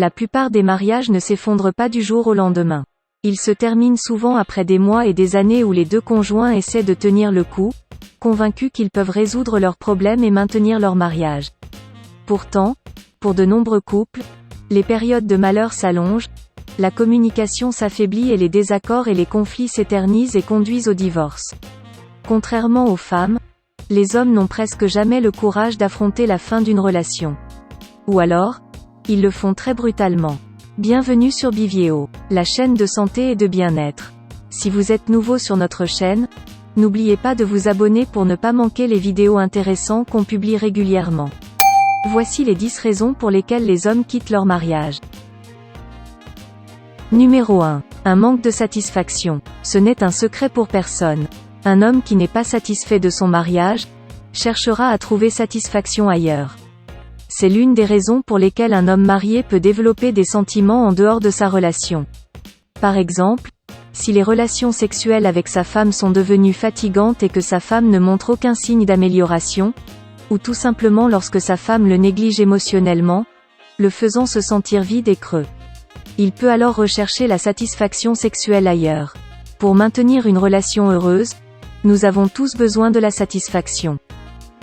La plupart des mariages ne s'effondrent pas du jour au lendemain. Ils se terminent souvent après des mois et des années où les deux conjoints essaient de tenir le coup, convaincus qu'ils peuvent résoudre leurs problèmes et maintenir leur mariage. Pourtant, pour de nombreux couples, les périodes de malheur s'allongent, la communication s'affaiblit et les désaccords et les conflits s'éternisent et conduisent au divorce. Contrairement aux femmes, les hommes n'ont presque jamais le courage d'affronter la fin d'une relation. Ou alors, ils le font très brutalement. Bienvenue sur Bivieo, la chaîne de santé et de bien-être. Si vous êtes nouveau sur notre chaîne, n'oubliez pas de vous abonner pour ne pas manquer les vidéos intéressantes qu'on publie régulièrement. Voici les 10 raisons pour lesquelles les hommes quittent leur mariage. Numéro 1. Un manque de satisfaction. Ce n'est un secret pour personne. Un homme qui n'est pas satisfait de son mariage, cherchera à trouver satisfaction ailleurs. C'est l'une des raisons pour lesquelles un homme marié peut développer des sentiments en dehors de sa relation. Par exemple, si les relations sexuelles avec sa femme sont devenues fatigantes et que sa femme ne montre aucun signe d'amélioration, ou tout simplement lorsque sa femme le néglige émotionnellement, le faisant se sentir vide et creux. Il peut alors rechercher la satisfaction sexuelle ailleurs. Pour maintenir une relation heureuse, nous avons tous besoin de la satisfaction.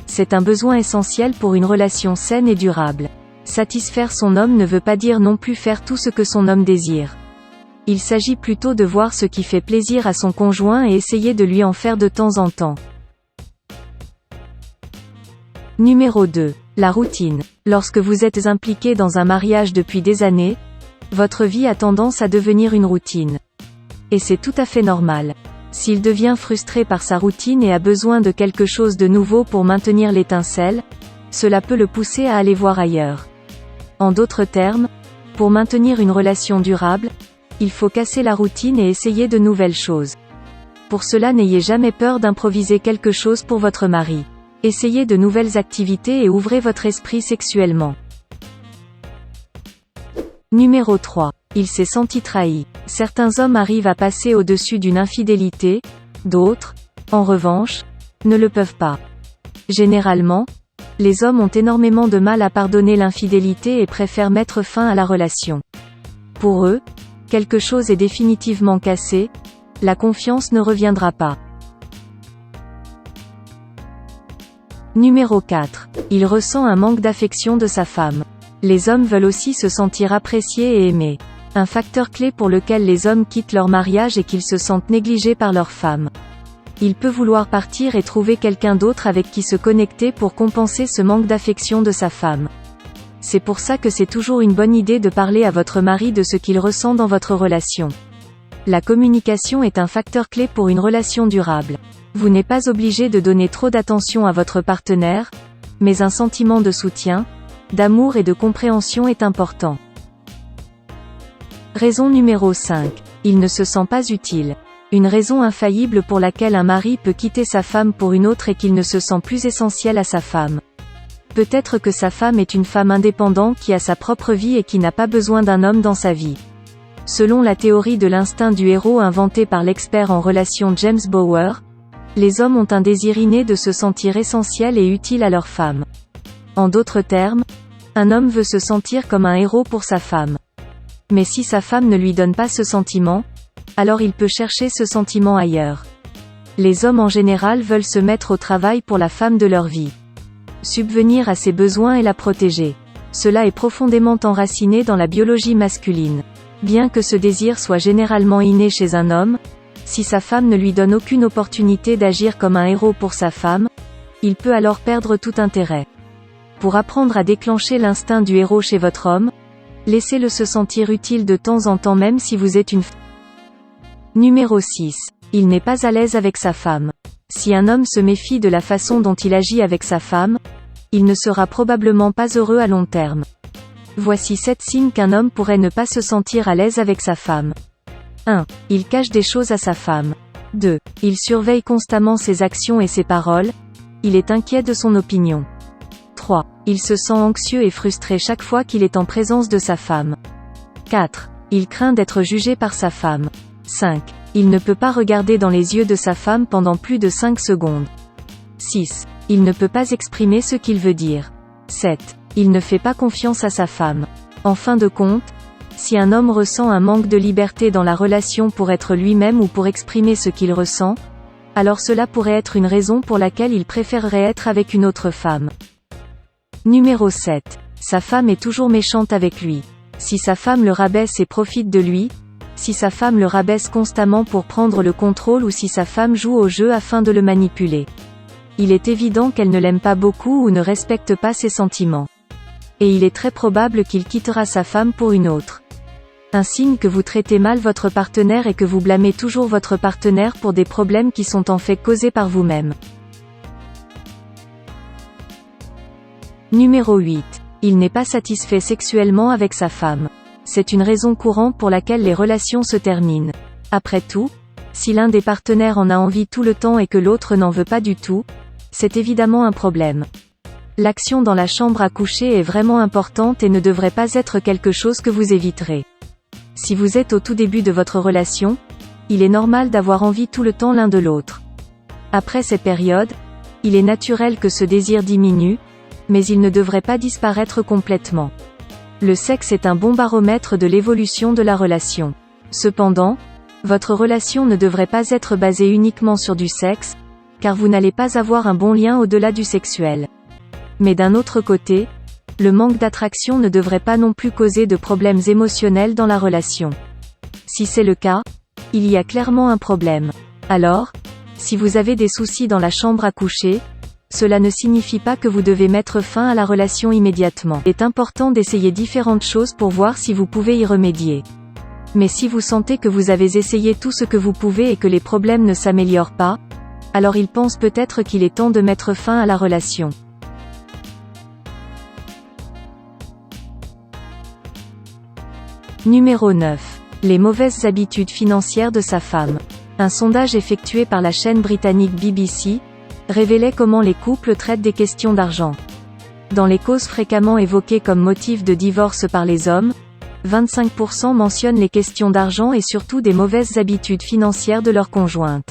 C'est un besoin essentiel pour une relation saine et durable. Satisfaire son homme ne veut pas dire non plus faire tout ce que son homme désire. Il s'agit plutôt de voir ce qui fait plaisir à son conjoint et essayer de lui en faire de temps en temps. Numéro 2. La routine. Lorsque vous êtes impliqué dans un mariage depuis des années, votre vie a tendance à devenir une routine. Et c'est tout à fait normal. S'il devient frustré par sa routine et a besoin de quelque chose de nouveau pour maintenir l'étincelle, cela peut le pousser à aller voir ailleurs. En d'autres termes, pour maintenir une relation durable, il faut casser la routine et essayer de nouvelles choses. Pour cela, n'ayez jamais peur d'improviser quelque chose pour votre mari. Essayez de nouvelles activités et ouvrez votre esprit sexuellement. Numéro 3. Il s'est senti trahi. Certains hommes arrivent à passer au-dessus d'une infidélité, d'autres, en revanche, ne le peuvent pas. Généralement, les hommes ont énormément de mal à pardonner l'infidélité et préfèrent mettre fin à la relation. Pour eux, quelque chose est définitivement cassé, la confiance ne reviendra pas. Numéro 4. Il ressent un manque d'affection de sa femme. Les hommes veulent aussi se sentir appréciés et aimés. Un facteur clé pour lequel les hommes quittent leur mariage est qu'ils se sentent négligés par leur femme. Il peut vouloir partir et trouver quelqu'un d'autre avec qui se connecter pour compenser ce manque d'affection de sa femme. C'est pour ça que c'est toujours une bonne idée de parler à votre mari de ce qu'il ressent dans votre relation. La communication est un facteur clé pour une relation durable. Vous n'êtes pas obligé de donner trop d'attention à votre partenaire, mais un sentiment de soutien, d'amour et de compréhension est important. Raison numéro 5. Il ne se sent pas utile. Une raison infaillible pour laquelle un mari peut quitter sa femme pour une autre est qu'il ne se sent plus essentiel à sa femme. Peut-être que sa femme est une femme indépendante qui a sa propre vie et qui n'a pas besoin d'un homme dans sa vie. Selon la théorie de l'instinct du héros inventée par l'expert en relations James Bauer, les hommes ont un désir inné de se sentir essentiels et utiles à leur femme. En d'autres termes, un homme veut se sentir comme un héros pour sa femme. Mais si sa femme ne lui donne pas ce sentiment, alors il peut chercher ce sentiment ailleurs. Les hommes en général veulent se mettre au travail pour la femme de leur vie. Subvenir à ses besoins et la protéger. Cela est profondément enraciné dans la biologie masculine. Bien que ce désir soit généralement inné chez un homme, si sa femme ne lui donne aucune opportunité d'agir comme un héros pour sa femme, il peut alors perdre tout intérêt. Pour apprendre à déclencher l'instinct du héros chez votre homme, laissez-le se sentir utile de temps en temps même si vous êtes une femme. Numéro 6. Il n'est pas à l'aise avec sa femme. Si un homme se méfie de la façon dont il agit avec sa femme, il ne sera probablement pas heureux à long terme. Voici 7 signes qu'un homme pourrait ne pas se sentir à l'aise avec sa femme. 1. Il cache des choses à sa femme. 2. Il surveille constamment ses actions et ses paroles. Il est inquiet de son opinion. 3. Il se sent anxieux et frustré chaque fois qu'il est en présence de sa femme. 4. Il craint d'être jugé par sa femme. 5. Il ne peut pas regarder dans les yeux de sa femme pendant plus de 5 secondes. 6. Il ne peut pas exprimer ce qu'il veut dire. 7. Il ne fait pas confiance à sa femme. En fin de compte, si un homme ressent un manque de liberté dans la relation pour être lui-même ou pour exprimer ce qu'il ressent, alors cela pourrait être une raison pour laquelle il préférerait être avec une autre femme. Numéro 7. Sa femme est toujours méchante avec lui. Si sa femme le rabaisse et profite de lui, si sa femme le rabaisse constamment pour prendre le contrôle ou si sa femme joue au jeu afin de le manipuler. Il est évident qu'elle ne l'aime pas beaucoup ou ne respecte pas ses sentiments. Et il est très probable qu'il quittera sa femme pour une autre. Un signe que vous traitez mal votre partenaire et que vous blâmez toujours votre partenaire pour des problèmes qui sont en fait causés par vous-même. Numéro 8. Il n'est pas satisfait sexuellement avec sa femme. C'est une raison courante pour laquelle les relations se terminent. Après tout, si l'un des partenaires en a envie tout le temps et que l'autre n'en veut pas du tout, c'est évidemment un problème. L'action dans la chambre à coucher est vraiment importante et ne devrait pas être quelque chose que vous éviterez. Si vous êtes au tout début de votre relation, il est normal d'avoir envie tout le temps l'un de l'autre. Après cette période, il est naturel que ce désir diminue, mais il ne devrait pas disparaître complètement. Le sexe est un bon baromètre de l'évolution de la relation. Cependant, votre relation ne devrait pas être basée uniquement sur du sexe, car vous n'allez pas avoir un bon lien au-delà du sexuel. Mais d'un autre côté, le manque d'attraction ne devrait pas non plus causer de problèmes émotionnels dans la relation. Si c'est le cas, il y a clairement un problème. Alors, si vous avez des soucis dans la chambre à coucher, cela ne signifie pas que vous devez mettre fin à la relation immédiatement. Il est important d'essayer différentes choses pour voir si vous pouvez y remédier. Mais si vous sentez que vous avez essayé tout ce que vous pouvez et que les problèmes ne s'améliorent pas, alors il pense peut-être qu'il est temps de mettre fin à la relation. Numéro 9. Les mauvaises habitudes financières de sa femme. Un sondage effectué par la chaîne britannique BBC révélait comment les couples traitent des questions d'argent. Dans les causes fréquemment évoquées comme motif de divorce par les hommes, 25% mentionnent les questions d'argent et surtout des mauvaises habitudes financières de leur conjointe.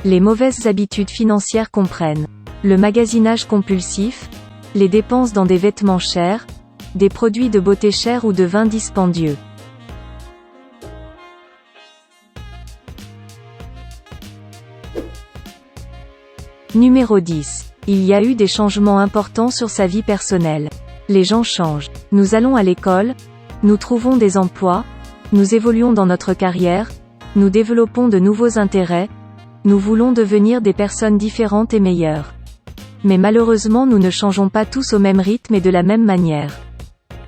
Les mauvaises habitudes financières comprennent le magasinage compulsif, les dépenses dans des vêtements chers, des produits de beauté chers ou de vins dispendieux. Numéro 10. Il y a eu des changements importants sur sa vie personnelle. Les gens changent. Nous allons à l'école, nous trouvons des emplois, nous évoluons dans notre carrière, nous développons de nouveaux intérêts, nous voulons devenir des personnes différentes et meilleures. Mais malheureusement nous ne changeons pas tous au même rythme et de la même manière.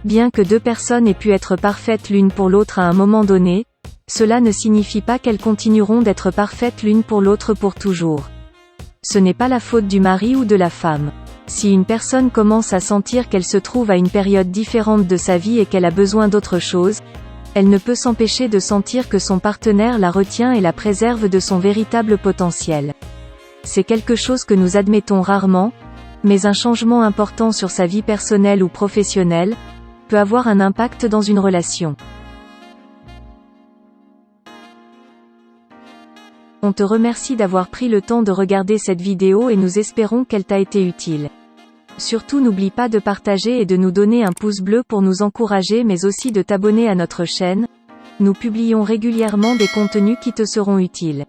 Bien que deux personnes aient pu être parfaites l'une pour l'autre à un moment donné, cela ne signifie pas qu'elles continueront d'être parfaites l'une pour l'autre pour toujours. Ce n'est pas la faute du mari ou de la femme. Si une personne commence à sentir qu'elle se trouve à une période différente de sa vie et qu'elle a besoin d'autre chose, elle ne peut s'empêcher de sentir que son partenaire la retient et la préserve de son véritable potentiel. C'est quelque chose que nous admettons rarement, mais un changement important sur sa vie personnelle ou professionnelle peut avoir un impact dans une relation. On te remercie d'avoir pris le temps de regarder cette vidéo et nous espérons qu'elle t'a été utile. Surtout n'oublie pas de partager et de nous donner un pouce bleu pour nous encourager mais aussi de t'abonner à notre chaîne. Nous publions régulièrement des contenus qui te seront utiles.